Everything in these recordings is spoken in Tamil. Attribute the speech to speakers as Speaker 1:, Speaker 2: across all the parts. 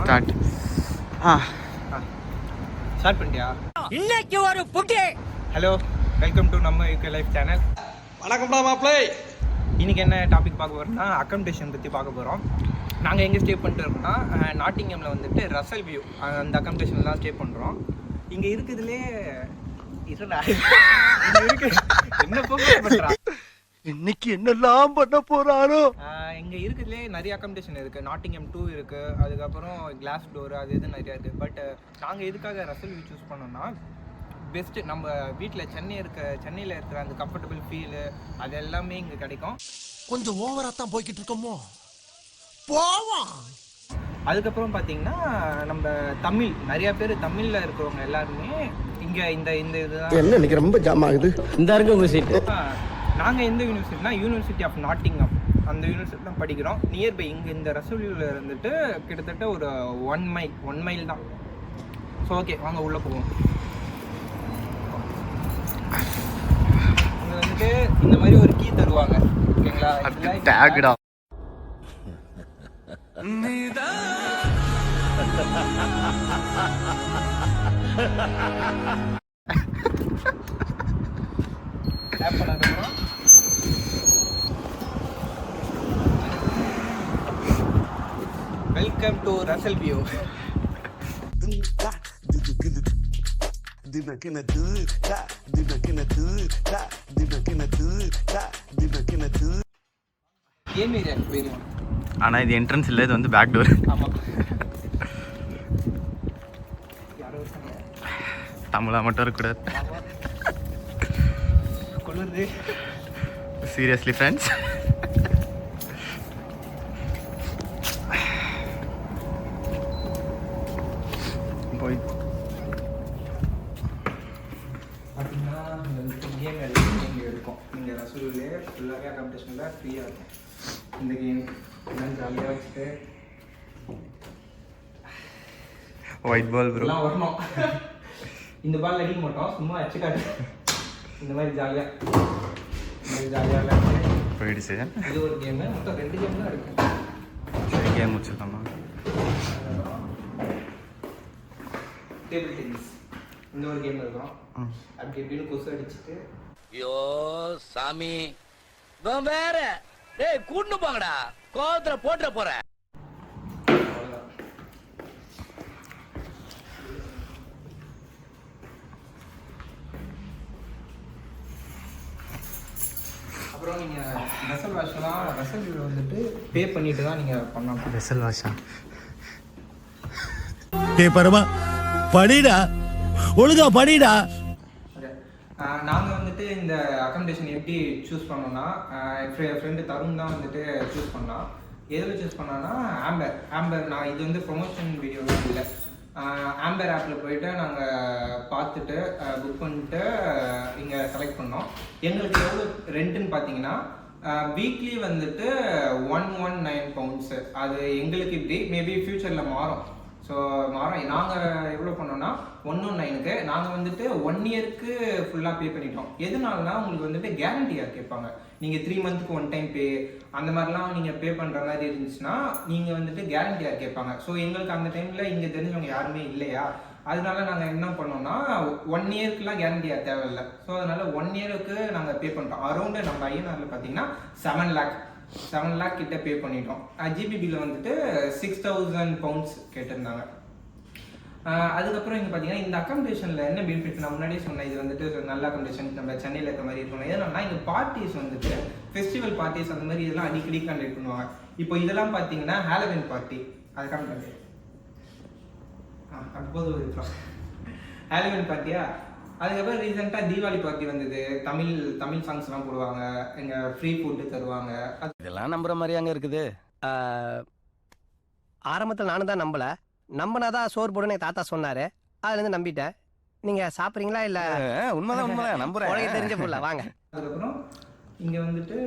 Speaker 1: ஸ்டார்ட்.
Speaker 2: ஸ்டார்ட் பண்ணிட்டியா?
Speaker 3: இன்னைக்கு ஒரு புட்டி.
Speaker 2: ஹலோ, வெல்கம் டு நம்ம யூகே லைஃப் சேனல்.
Speaker 1: வணக்கம்டா மாப்ளே.
Speaker 2: இன்றைக்கி என்ன டாபிக் பார்க்க போகிறோம்னா அக்கமடேஷன் பற்றி பார்க்க போகிறோம். நாங்கள் எங்கே ஸ்டே பண்ணிட்டு இருக்கோம்னா நாட்டிங்கமில் வந்துட்டு ரசல் வியூ அந்த அக்கமடேஷன் தான் ஸ்டே பண்ணுறோம். இங்கே இருக்குதுலே என்ன பண்ணுறா
Speaker 1: இன்னைக்கு என்னெல்லாம் பண்ண போறாரோ.
Speaker 2: இங்கே இருக்குதுலே நிறைய அக்கமடேஷன் இருக்குது. நாட்டிங்கம் 2 இருக்குது, அதுக்கப்புறம் கிளாஸ் டோர், அது இது நிறையா இருக்குது. பட் நாங்கள் எதுக்காக ரசல் வியூ சூஸ் பண்ணோம்னா பெஸ்ட்டு நம்ம வீட்டில் சென்னையில் இருக்கிற அந்த கம்ஃபர்டபுள் ஃபீலு அது எல்லாமே இங்கே கிடைக்கும்.
Speaker 4: கொஞ்சம் ஓவராக தான் போய்கிட்டு இருக்கோமோ போவோம்.
Speaker 2: அதுக்கப்புறம் பார்த்தீங்கன்னா நம்ம நிறைய பேர் தமிழில் இருக்கிறவங்க எல்லாருமே இங்கே இந்த இதுதான்
Speaker 1: என்ன இன்னைக்கு ரொம்ப ஜாம் ஆகுது.
Speaker 3: இந்த இருக்கு உங்கள் சீட்டு.
Speaker 2: நாங்கள் எந்த யூனிவர்சிட்டினா யூனிவர்சிட்டி ஆஃப் நாட்டிங்கம், அந்த யூனிவர்சிட்டி தான் படிக்கிறோம். நியர்பை இங்கே இந்த ரசல்வியூவில் இருந்துட்டு கிட்டத்தட்ட ஒரு 1 மைல் தான். ஸோ ஓகே, வாங்க உள்ளே போவோம். இங்கே வந்துட்டு இந்த மாதிரி ஒரு கீ தருவாங்க, ஓகேங்களா?
Speaker 1: டேக்டா
Speaker 2: டேப் பண்ணதுக்கப்புறம் welcome to Russell view. Game ஏரியாக்கு போயிருவோம்.
Speaker 1: ஆனால் இது என்ட்ரன்ஸ் இல்லை, இது வந்து பேக் டோர்.
Speaker 2: ஆமாம்,
Speaker 1: தமிழா மட்டும் இருக்கக்கூடாது.
Speaker 2: கொள்ளுது
Speaker 1: சீரியஸ்லி ஃப்ரெண்ட்ஸ். போய்
Speaker 2: பார்த்தீங்கன்னா கேம் எல்லாமே இங்கே இருக்கும். இங்கே ரசூலே ஃபுல்லாகவே அக்கமடேஷனில் ஃப்ரீயாக இருக்கும். இந்த கேம் எல்லாம் ஜாலியாக வச்சுட்டு
Speaker 1: ஒயிட் பால் ப்ரோ
Speaker 2: எல்லாம் வரணும். இந்த பால் அடிக்க மாட்டோம், சும்மா வச்சு காட்டு. இந்த மாதிரி ஜாலியாக விளையாட்டு
Speaker 1: போயிடுச்சு.
Speaker 2: இது ஒரு கேமு, மொத்தம் 2 கேம் தான் இருக்கு.
Speaker 1: சரி, கேம் முடிச்சிடலாமா?
Speaker 2: டேபிள் டென்னிஸ் இந்த ஒரு கேம் இருக்கும். அப்படி எப்படின்னு கொசு அடிச்சுட்டு
Speaker 3: ஐயோ சாமி வேற டேய் கூட்டு போங்கடா, கோவத்துல போட்டுற போற. அப்புறம் நீங்கள் வெசல் வாஷ்லாம் வெசல் வந்துட்டு பே பண்ணிட்டு தான் நீங்கள் பண்ணலாம்.
Speaker 1: வெசல் வாஷா?
Speaker 4: டேய் பரமா படிடா, ஒழுங்கா படிடா.
Speaker 2: நாங்கள் வந்துட்டு இந்த அக்கமடேஷன் எப்படி சூஸ் பண்ணோம்னா என் ஃப்ரெண்டு தருண் தான் வந்துட்டு சூஸ் பண்ணான். எதில் சூஸ் பண்ணான்னா ஆம்பர். நான் இது வந்து ப்ரொமோஷன் வீடியோலாம் இல்லை. ஆம்பர் ஆப்பில் போயிட்டு நாங்கள் பார்த்துட்டு புக் பண்ணிட்டு இங்கே செலக்ட் பண்ணோம். எங்களுக்கு எவ்வளோ ரெண்ட்டுன்னு பார்த்தீங்கன்னா வீக்லி வந்துட்டு 119 pounds. அது எங்களுக்கு இப்படி மேபி ஃப்யூச்சரில் மாறும். ஸோ நாங்கள் எவ்வளோ பண்ணோம்னா 119க்கு நாங்கள் வந்துட்டு 1 இயருக்கு ஃபுல்லாக பே பண்ணிட்டோம். எதுனாலனா உங்களுக்கு வந்துட்டு கேரண்டியாக கேட்பாங்க. நீங்கள் 3 மந்த்துக்கு 1 டைம் பே அந்த மாதிரிலாம் நீங்கள் பே பண்ணுற மாதிரி இருந்துச்சுன்னா நீங்கள் வந்துட்டு கேரண்டியாக கேட்பாங்க. ஸோ எங்களுக்கு அந்த டைமில் இங்கே தெரிஞ்சவங்க யாருமே இல்லையா, அதனால நாங்கள் என்ன பண்ணோம்னா 1 இயர்க்குலாம் கேரண்டியாக தேவையில்லை. ஸோ அதனால் 1 இயருக்கு நாங்கள் பே பண்ணிட்டோம். அரௌண்டு நம்ம ஐஎன்ஆரில் பார்த்தீங்கன்னா 7 lakh கிட்ட பே பண்ணிட்டோம். ஜிபிபியில் வந்துட்டு 6000 pounds கேட்டிருந்தாங்க. அதுக்கப்புறம் இங்கே பார்த்தீங்கன்னா இந்த அக்கமடேஷனில் என்ன பெனிஃபிட் நான் முன்னாடியே சொன்னேன். இது வந்துட்டு நல்ல அக்கமடேஷன், நம்ம சென்னையில் இருக்க மாதிரி இருக்கணும். எதனால இங்கே பார்ட்டிஸ் வந்துட்டு ஃபெஸ்டிவல் பார்ட்டிஸ் அந்த மாதிரி இதெல்லாம் அடிக்கடி கண்டக்ட் பண்ணுவாங்க. இப்போ இதெல்லாம் பார்த்தீங்கன்னா ஹாலோவின் பார்ட்டி, அதுக்கான அப்போது இருக்கிறோம் ஹாலோவின் பார்ட்டியா. அதுக்கப்புறம் ரீசெண்டாக தீபாவளி பார்ட்டி வந்தது. தமிழ் சாங்ஸ்லாம் போடுவாங்க, இங்கே ஃப்ரீ ஃபுட்டு தருவாங்க.
Speaker 3: இதெல்லாம் நம்புற மாதிரியாங்க இருக்குது. ஆரம்பத்தில் நானும் தான் நம்பினாதான் சோறு போடுன்னு என் தாத்தா சொன்னாரு. அதுலேருந்து நம்பிட்டேன். நீங்க சாப்பிட்றீங்களா? இல்லை
Speaker 1: உண்மைதான் நம்புறேன்.
Speaker 3: தெரிஞ்ச போல வாங்க.
Speaker 2: அதுக்கப்புறம் இங்கே வந்துட்டு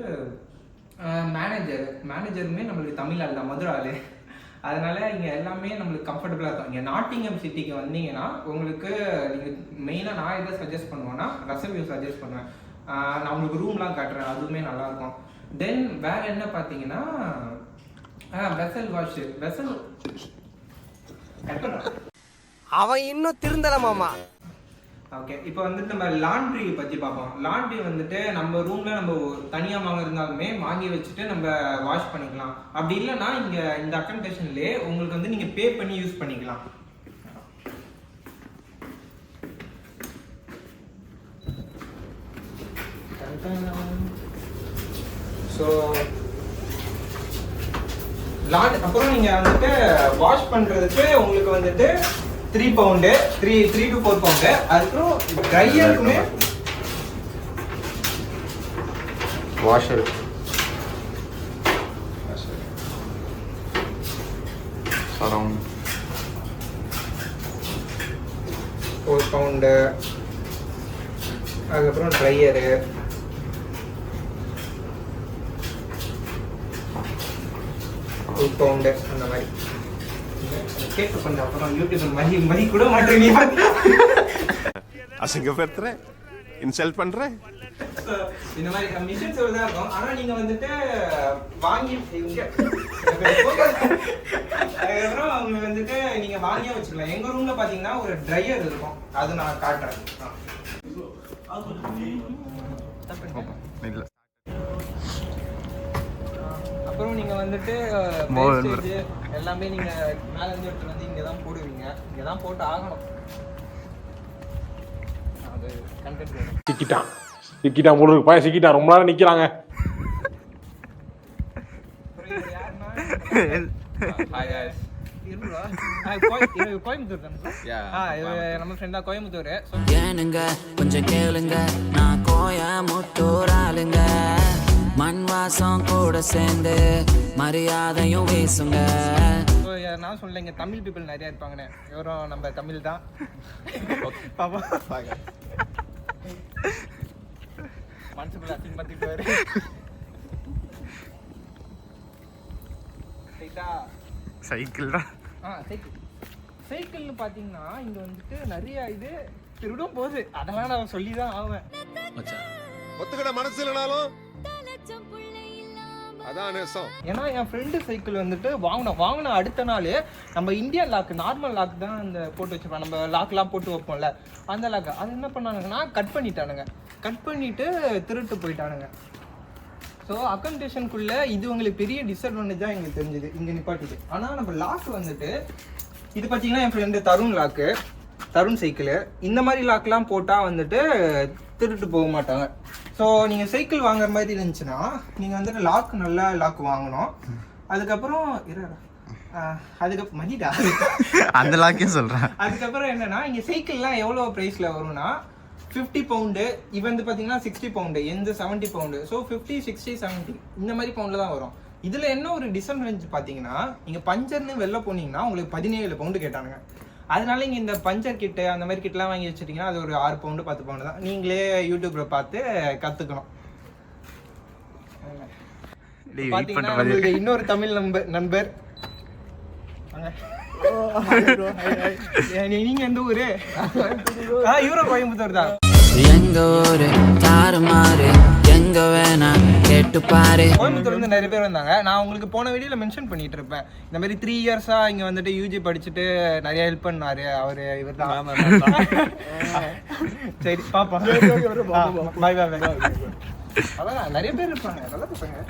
Speaker 2: மேனேஜருமே நம்மளுக்கு தமிழ் ஆள் தான், மதுரை ஆள். அதனால இங்கே எல்லாமே நம்மளுக்கு கம்ஃபர்டபுளாக இருக்கும். இங்கே நாட்டிங்கம் சிட்டிக்கு வந்தீங்கன்னா உங்களுக்கு நீங்கள் மெயினாக நான் எதை சஜஸ்ட் பண்ணுவேன்னா ரசல் வியூ சஜஸ்ட் பண்ணுவேன். நான் உங்களுக்கு ரூம்லாம் காட்டுறேன், அதுவுமே நல்லாயிருக்கும். தென் வேறு என்ன பார்த்தீங்கன்னா வெசல் வாஷ்.
Speaker 3: அவன் இன்னும் திருந்தல மாமா.
Speaker 2: ஓகே, இப்போ வந்துட்டு நம்ம லாண்ட்ரி பற்றி பார்ப்போம். லாண்ட்ரி வந்துட்டு நம்ம ரூமில் நம்ம தனியாக வாங்கியிருந்தாலுமே வாங்கி வச்சுட்டு நம்ம வாஷ் பண்ணிக்கலாம். அப்படி இல்லைன்னா இங்கே இந்த அக்கமடேஷன்லேயே உங்களுக்கு வந்து நீங்கள் பே பண்ணி யூஸ் பண்ணிக்கலாம். ஸோ அப்புறம் நீங்கள் வந்துட்டு வாஷ் பண்ணுறதுக்கு உங்களுக்கு வந்துட்டு 3 பவுண்டு 3 to 4 பவுண்டு. அதுக்கப்புறம் ட்ரையருக்குமே
Speaker 1: வாஷர் அரௌண்ட்
Speaker 2: 4 பவுண்டு. அதுக்கப்புறம் ட்ரையரு, பவுண்டு அந்த மாதிரி கேட்க கொஞ்சம். அப்புறம் யூடியூப் மதி கூட மாட்டேங்க.
Speaker 4: அசிங்கப்படுத்துறேன், இன்சல்ட் பண்றேன்.
Speaker 2: இந்த மாதிரி மிஷின்ஸ் தான் இருக்கும். ஆனா நீங்க வந்துட்டு வாங்கி அதுக்கப்புறம் அவங்க வந்துட்டு நீங்க வாங்கியே வச்சுக்கலாம். எங்க ரூம்ல பாத்தீங்கன்னா ஒரு ட்ரையர் இருக்கும், அது நான் காட்டுறேன்.
Speaker 1: இல்லை
Speaker 2: அப்புறம் நீங்க வந்துட்டு எல்லாமே நீங்க மேல இருந்து எடுத்து வந்து இங்க தான் போடுவீங்க. இங்க தான் போட்டு ஆகணும். அது கண்டென்ட் வேணும்.
Speaker 5: சிக்கிட்டான் போல இருக்கு. பையன் சிக்கிட்டான், ரொம்ப நேரம் நிக்கிறாங்க.
Speaker 2: கோயம்புத்தூர் நம்ம ஃப்ரெண்டா கோயம்புத்தூர்.
Speaker 6: ஏனுங்க கொஞ்சம் கேளுங்க, நான் கோயமுத்தூர் ஆளுங்க. மண் வாசம் கூட சேர்ந்து மரியாதையும் வீசுங்க.
Speaker 2: நான் சொல்ல இங்க தமிழ் பீப்புள் நிறைய இருப்பாங்கன்னு. இவரும் நம்ம தமிழ் தான். பாப்பா மனசுக்குள்ள அசிங்கமாத்திட்டு
Speaker 1: சைக்கிள் தான்.
Speaker 2: சைக்கிள்னு பாத்தீங்கன்னா இங்க வந்துட்டு நிறைய இது திருடும் போகுது. அதெல்லாம் நான் சொல்லிதான் ஆவேன்.
Speaker 4: ஒத்துக்கிட மனசு இல்லைனாலும் அதான் நேசம்.
Speaker 2: ஏன்னா என் ஃப்ரெண்டு சைக்கிள் வந்துட்டு வாங்கின அடுத்த நாள் நம்ம இந்தியன் லாக், நார்மல் லாக் தான் அந்த போட்டு வச்சிருப்போம். நம்ம லாக்லாம் போட்டு வைப்போம்ல, அந்த லாக். அது என்ன பண்ணானுங்கன்னா கட் பண்ணிட்டு திருட்டு போயிட்டானுங்க. ஸோ அக்கமடேஷனுக்குள்ள இது உங்களுக்கு பெரிய டிஸ்அட்வான்டேஜாக எங்களுக்கு தெரிஞ்சுது இங்கே நிப்பாட்டிட்டு. ஆனால் நம்ம லாக் வந்துட்டு இது பார்த்தீங்கன்னா என் ஃப்ரெண்டு தருண் சைக்கிள். இந்த மாதிரி லாக்லாம் போட்டால் வந்துட்டு திருட்டு போக மாட்டாங்க. ஸோ நீங்கள் சைக்கிள் வாங்குற மாதிரி இருந்துச்சுன்னா நீங்கள் வந்துட்டு நல்ல லாக் வாங்கணும். அதுக்கப்புறம் மதிடா
Speaker 1: அந்த லாக்கே சொல்கிறேன்.
Speaker 2: அதுக்கப்புறம் என்னன்னா இங்கே சைக்கிள்லாம் எவ்வளோ ப்ரைஸில் வரும்னா 50 பவுண்டு. இது வந்து பார்த்தீங்கன்னா 60 பவுண்டு, எந்த 70 பவுண்டு. ஸோ 50, 60, 70 இந்த மாதிரி பவுண்டில் தான் வரும். இதில் என்ன ஒரு டிஸ்அட்வான்டேஜ் பார்த்தீங்கன்னா நீங்கள் பஞ்சர்னு வெளில போனீங்கன்னா உங்களுக்கு 17 பவுண்டு கேட்டானுங்க. அதனால இங்கே இந்த பஞ்சர் கிட்டு அந்த மாதிரி கிட்டலாம் வாங்கி வச்சுட்டிங்கன்னா அது ஒரு 6 பவுண்டு 10 பவுண்டு தான். நீங்களே யூடியூப்பில் பார்த்து கற்றுக்கணும். பார்த்தீங்கன்னா இன்னொரு தமிழ் நண்பர் நீங்க எந்த ஊரு? இவரும் கோயம்புத்தூர் தான்.
Speaker 6: எங்க ஊரு தாறுமாறு, எங்க வேணா கேட்டு பாரு.
Speaker 2: கோயம்புத்தூர்ல இருந்து நிறைய பேர் வந்தாங்க. நான் உங்களுக்கு போன வீடியோல மென்ஷன் பண்ணிட்டு இருப்பேன். இந்த மாதிரி 3 இயர்ஸா இங்க வந்துட்டு யூஜி படிச்சுட்டு நிறைய ஹெல்ப் பண்ணாரு அவரு. இவர் தான். சரி பாப்பா, பாய் பாய். அதான் நிறைய பேர் இருப்பாங்க, நல்லா இருப்பாங்க.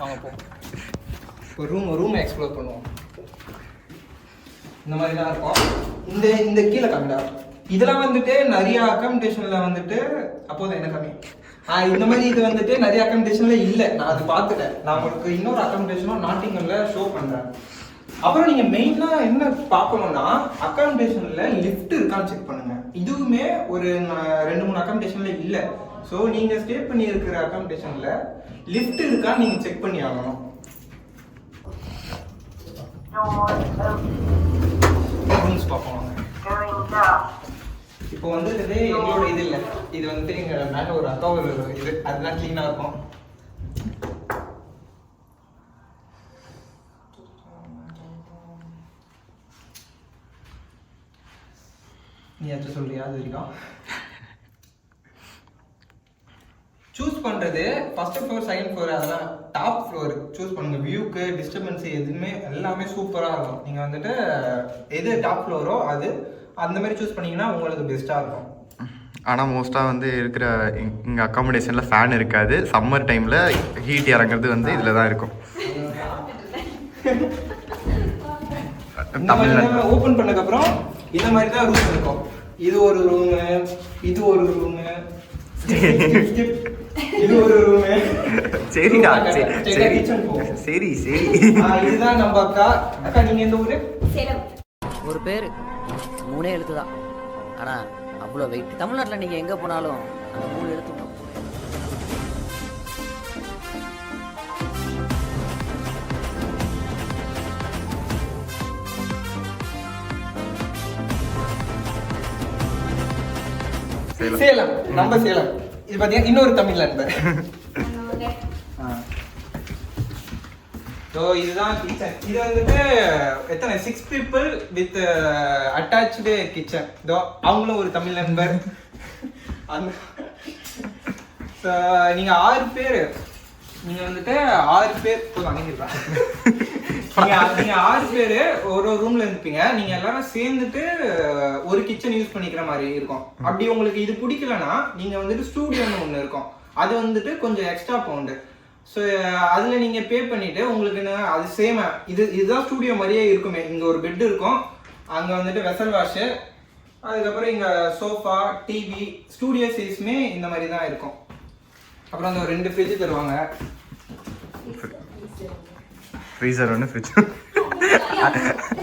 Speaker 2: வாங்க போ. ரூம் எக்ஸ்ப்ளோர் பண்ணுவோம். இந்த மாதிரி தான் இருக்கும். இந்த கீழே கம்மிடா. இதெல்லாம் வந்துட்டு நிறைய அக்கமடேஷன்ல வந்துட்டு அப்போதான் என்ன கம்மி. இந்த மாதிரி இது வந்துட்டு நிறைய அக்கமடேஷன்ல இல்லை. நான் அது பார்த்துட்டேன். நான் உங்களுக்கு இன்னொரு அக்கமடேஷனும் நாட்டிங்கல்ல ஷோ பண்றேன். அப்புறம் நீங்க மெயினா என்ன பார்க்கணும்னா அக்கமடேஷன்ல லிஃப்ட் இருக்கான்னு செக் பண்ணுங்க. இதுவுமே ஒரு 2-3 அக்கமடேஷன்ல இல்லை. ஸோ நீங்க ஸ்டே பண்ணி இருக்கிற அக்கமடேஷன்ல லிஃப்ட் இருக்கான்னு நீங்க செக் பண்ணி ஆகணும். இப்போ வந்து எங்களோட இது இல்லை, இது வந்துட்டு எங்க மேல ஒரு அக்கா ஒரு இது அதெல்லாம் கிளீனா இருக்கும். நீ சொல்றியா? அது வரைக்கும் சூஸ் பண்ற பண்ணுறது ஃபர்ஸ்ட் ஃப்ளோர் செகண்ட் ஃப்ளோர் அதெல்லாம் டாப் ஃப்ளோர் சூஸ் பண்ணுங்க. வியூக்கு டிஸ்டர்பன்ஸ் எதுவுமே எல்லாமே சூப்பராக இருக்கும். நீங்கள் வந்துட்டு எது டாப் ஃப்ளோரோ அது அந்த மாதிரி சூஸ் பண்ணீங்கன்னா உங்களுக்கு பெஸ்ட்டாக இருக்கும்.
Speaker 1: ஆனால் மோஸ்ட்டாக வந்து இருக்கிற இங்கே அக்காமடேஷனில் ஃபேன் இருக்காது. சம்மர் டைமில் ஹீட் இறங்குறது வந்து இதில் தான் இருக்கும்.
Speaker 2: ஓப்பன் பண்ணதுக்கப்புறம் இந்த மாதிரி தான் ரூம் இருக்கும். இது ஒரு ரூமு, இது ஒரு ரூமு, இது ஒரு ரூமு.
Speaker 1: சரிடா சரி
Speaker 2: கிச்சன் போகும்.
Speaker 1: சரி சரி.
Speaker 2: இதுதான் நம்ம அக்கா. அக்கா நீங்க எந்த ஊரு?
Speaker 7: சேலம்.
Speaker 8: ஒரு பேர் 3 எழுத்து தான், ஆனா அவ்வளோ வெயிட். தமிழ்நாட்டில் நீங்க எங்க போனாலும் அந்த 3 எழுத்து உண்டு.
Speaker 2: சேலம். நம்ம சேலம். இது பாத்தீங்கன்னா இன்னொரு தமிழ் நண்பர். ஸோ இதுதான் கிச்சன். இது வந்துட்டு எத்தனை 6 people வித் அட்டாச்சு கிச்சன். இதோ அவங்களும் ஒரு தமிழ் நண்பர். அந்த நீங்கள் 6 பேர், நீங்கள் வந்துட்டு 6 பேர் வாங்கிருக்கலாம். நீங்கள் 6 பேர் ஒரு ரூம்ல இருந்துப்பீங்க. நீங்கள் எல்லாரும் சேர்ந்துட்டு ஒரு கிச்சன் யூஸ் பண்ணிக்கிற மாதிரி இருக்கும். அப்படி உங்களுக்கு இது பிடிக்கலன்னா நீங்கள் வந்துட்டு ஸ்டூடியோன்னு ஒன்று இருக்கும். அது வந்துட்டு கொஞ்சம் எக்ஸ்ட்ரா பவுண்டு. ஸோ அதில் நீங்கள் பே பண்ணிவிட்டு உங்களுக்கு அது சேம் இதுதான் ஸ்டூடியோ மாதிரியே இருக்குமே. இங்கே ஒரு பெட் இருக்கும், அங்கே வந்துட்டு வெசல் வாஷு, அதுக்கப்புறம் இங்கே சோஃபா, டிவி, ஸ்டூடியோ சைஸுமே இந்த மாதிரி தான் இருக்கும். அப்புறம் அந்த 2 ஃப்ரிட்ஜு தருவாங்க.
Speaker 1: ஃப்ரீசர் ஒன்று ஃப்ரிட்ஜ்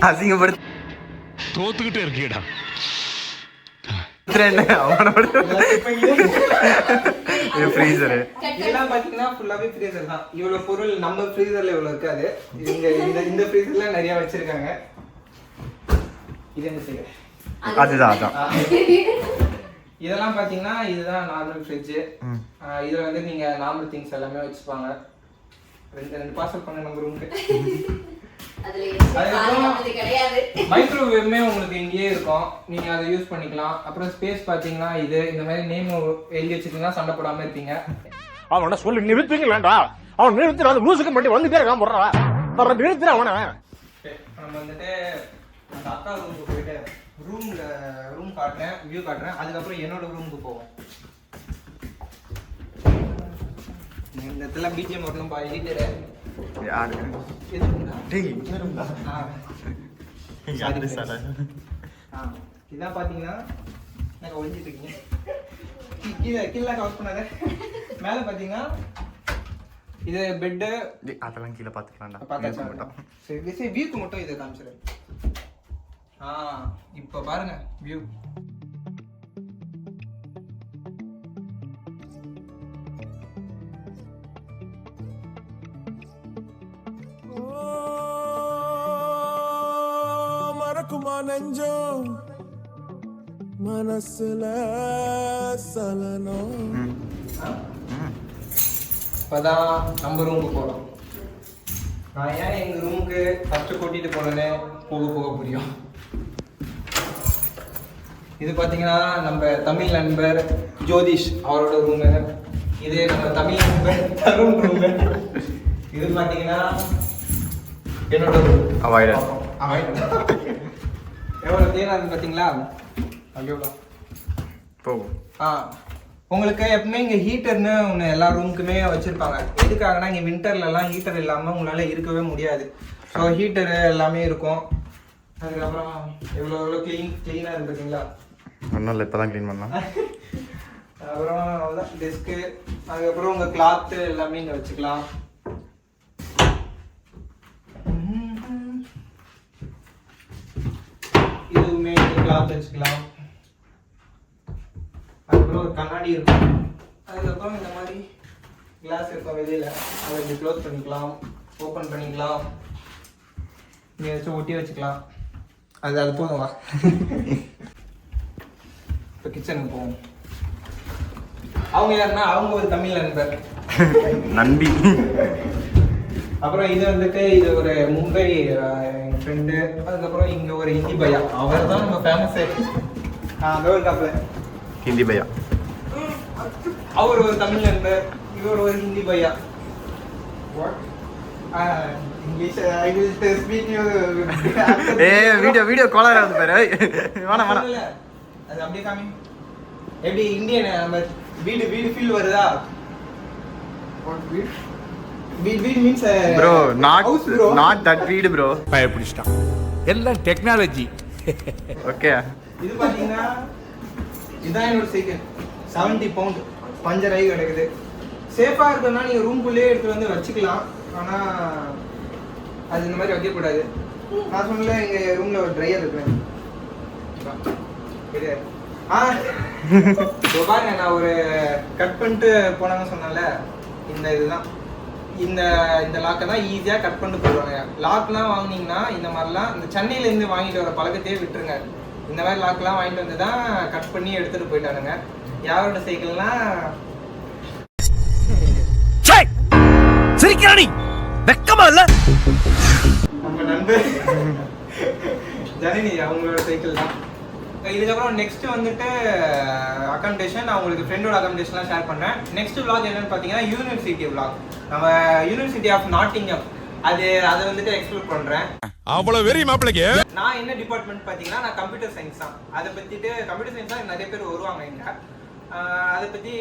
Speaker 1: அசிங்கப்படுத்த
Speaker 4: தோத்துக்கிட்டே இருக்கீடா.
Speaker 1: ஃப்ரீசரு
Speaker 2: இதெல்லாம் பார்த்தீங்கன்னா ஃபுல்லாகவே ஃப்ரீசர் தான். இவ்வளோ பொருள் நம்ம ஃப்ரீசரில் இவ்வளோ இருக்காது. இங்கே இந்த ஃப்ரீசரில் நிறையா வச்சுருக்காங்க. இது என்ன செய்ய
Speaker 1: அதுதான் அதான்.
Speaker 2: இதெல்லாம் பார்த்தீங்கன்னா இதுதான் நார்மல் ஃப்ரிட்ஜு. இதில் வந்து நீங்கள் நார்மல் திங்ஸ் எல்லாமே வச்சுப்பாங்க. 2 பார்சல் பண்ண நம்ம ரூமுக்கு. மைக்ரோவேவ்மே உங்களுக்கு இங்கேயே இருக்கும், நீங்கள் அதை யூஸ் பண்ணிக்கலாம். அப்புறம் ஸ்பேஸ் பார்த்தீங்கன்னா இது இந்த மாதிரி நேம் எழுதி வச்சுக்கிங்கன்னா சண்டை போடாமல் இருப்பீங்க.
Speaker 5: அவனை சொல்லி நிறுத்துங்களேன்டா. அவன் நிறுத்துற அந்த லூசுக்கு மட்டும் வந்துட்டே இருக்கான். போடுறா நிறுத்துற அவனை.
Speaker 2: நம்ம வந்துட்டு அந்த அக்கா ரூமுக்கு போயிட்டு ரூம் காட்டுறேன், வியூ காட்டுறேன். அதுக்கப்புறம் என்னோட ரூமுக்கு போவோம். இந்த இடத்துல பிஜிஎம் வரணும் பா. எடிட்டரு இதான் பாத்தீங்கன்னா நாங்க ஒழிஞ்சிட்டு இருக்கீங்க. கீழே கவர் பண்ணாத. மேல பாத்தீங்கன்னா இது பெட்டு.
Speaker 1: அதெல்லாம் கீழே பார்த்துக்கலாம்டா.
Speaker 2: பார்த்தாச்சா? சரி வியூக்கு மட்டும் இதை காமிச்சிரு. இப்போ பாருங்க வியூ.
Speaker 4: மறக்குமா நெஞ்சம் மனசுல சலனம்.
Speaker 2: இப்பதான் நம்ம ரூமுக்கு போறோம். நான் ஏன் எங்க ரூமுக்கு ஃபர்ஸ்ட் கூட்டிட்டு போனேன்னு போக போக புரியும். இது பாத்தீங்கன்னா நம்ம தமிழ் நண்பர் ஜோதிஷ் அவரோட ரூமு. இது நம்ம தமிழ் நண்பர் தருண் ரூமு. இது பாத்தீங்கன்னா என்னோட ரூம். எவ்வளோ தேனா இருக்கு பார்த்தீங்களா? எவ்வளோ
Speaker 1: போகும்.
Speaker 2: உங்களுக்கு எப்பவுமே இங்கே ஹீட்டர்னு ஒன்று எல்லா ரூமுக்குமே வச்சுருப்பாங்க. எதுக்காகனா இங்கே வின்டர்லலாம் ஹீட்டர் இல்லாமல் உங்களால் இருக்கவே முடியாது. ஸோ ஹீட்டரு எல்லாமே இருக்கும். அதுக்கப்புறம் எவ்வளோ க்ளீனாக இருக்கு பார்த்தீங்களா?
Speaker 1: ஒன்றும் இல்லை, இப்போ தான் க்ளீன் பண்ணலாம்.
Speaker 2: அப்புறம் அவ்வளோதான் டெஸ்க்கு. அதுக்கப்புறம் உங்கள் கிளாத்து எல்லாமே இங்கே வச்சுக்கலாம். இதுவுமே கிளாத் வச்சுக்கலாம். அதுக்கப்புறம் ஒரு கண்ணாடி இருக்கும். அதுக்கப்புறம் இந்த மாதிரி கிளாஸ் இருக்கும் வெளியில், அதை இப்படி க்ளோஸ் பண்ணிக்கலாம், ஓப்பன் பண்ணிக்கலாம், இங்கே வச்சு ஒட்டி வச்சுக்கலாம். அது போதும். வா இப்போ கிச்சனுக்கு போவோம். அவங்க யாருன்னா அவங்க ஒரு தமிழ் நண்பர்
Speaker 1: நம்பி.
Speaker 2: அப்புறம் இது வந்துட்டு இது ஒரு மும்பை எங்கள் ஃப்ரெண்டு. அதுக்கப்புறம் இங்கே ஒரு ஹிந்தி பையா, அவர் தான் நம்ம ஃபேமஸு. அதோ இருக்காப்புல
Speaker 1: ஹிந்தி பையா.
Speaker 2: அவர் ஒரு தமிழ் நண்பர். இவர் ஒரு ஹிந்தி பையா. What English I will speak you.
Speaker 1: Video caller ஆகுது பாரு. வேணாம்
Speaker 2: அது அப்படியே காமி. எப்படி இந்தியன் நம்ம வீடு ஃபீல் வருதா? வாட் வீடு மீன்ஸ்
Speaker 1: ப்ரோ நாட் தட் வீடு ப்ரோ.
Speaker 4: பயப்பிடிச்சிட்டான். எல்லாம் டெக்னாலஜி.
Speaker 1: ஓகே.
Speaker 2: இது பாத்தீங்கன்னா இதான் என்னோட சைக்கிள். 70 பவுண்ட் பஞ்சர் ஆகி கிடக்குது. சேஃபா இருக்குன்னா நீங்க ரூம்குள்ளேயே எடுத்து வந்து வச்சுக்கலாம். ஆனா அது இந்த மாதிரி வைக்கக்கூடாது. நான் சொன்னல எங்க ரூம்ல ஒரு ட்ரையர் இருக்கு. பாருங்க நான் ஒரு கட் பண்ணிட்டு போனாங்க சொன்னால இந்த இதுதான் இந்த லாக்கை தான் ஈஸியாக கட் பண்ணிட்டு போடுவாங்க. லாக்லாம் வாங்கினீங்கன்னா இந்த மாதிரிலாம் இந்த சென்னையிலேருந்து வாங்கிட்டு வர பழக்கத்தையே விட்டுருங்க. இந்த மாதிரி லாக்லாம் வாங்கிட்டு வந்து தான் கட் பண்ணி எடுத்துகிட்டு போயிட்டானுங்க. யாரோட சைக்கிள்லாம்
Speaker 4: சிரிக்கிறானி வெக்கமா இல்ல?
Speaker 2: நம்ம நண்பர் ஜனனி அவங்களோட சைக்கிள் தான். இதுக்கப்புறம் நெக்ஸ்ட் வந்துட்டு அகாமடேஷன். நான் உங்களுக்கு ஃப்ரெண்டோட அகாமடேஷன்லாம் ஷேர் பண்ணுறேன். நெக்ஸ்ட் vlog என்னன்னு பார்த்தீங்கன்னா யூனிவர்சிட்டி vlog. நம்ம யூனிவர்சிட்டி ஆஃப் நாட்டிங்கம் அதை வந்துட்டு எக்ஸ்ப்ளோர் பண்ணுறேன்.
Speaker 4: அவ்வளவு வெறி மாப்பிளைக்கு.
Speaker 2: நான் என்ன டிபார்ட்மெண்ட் பார்த்தீங்கன்னா நான் கம்ப்யூட்டர் சயின்ஸ் தான். அதை பற்றிட்டு கம்ப்யூட்டர் சயின்ஸ் தான் நிறைய பேர் வருவாங்க இங்கே. அதை பற்றி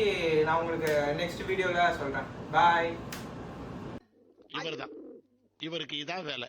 Speaker 2: நான் உங்களுக்கு நெக்ஸ்ட் வீடியோவில் சொல்கிறேன். பாய்.
Speaker 7: இவருக்கு இதான் வேலை.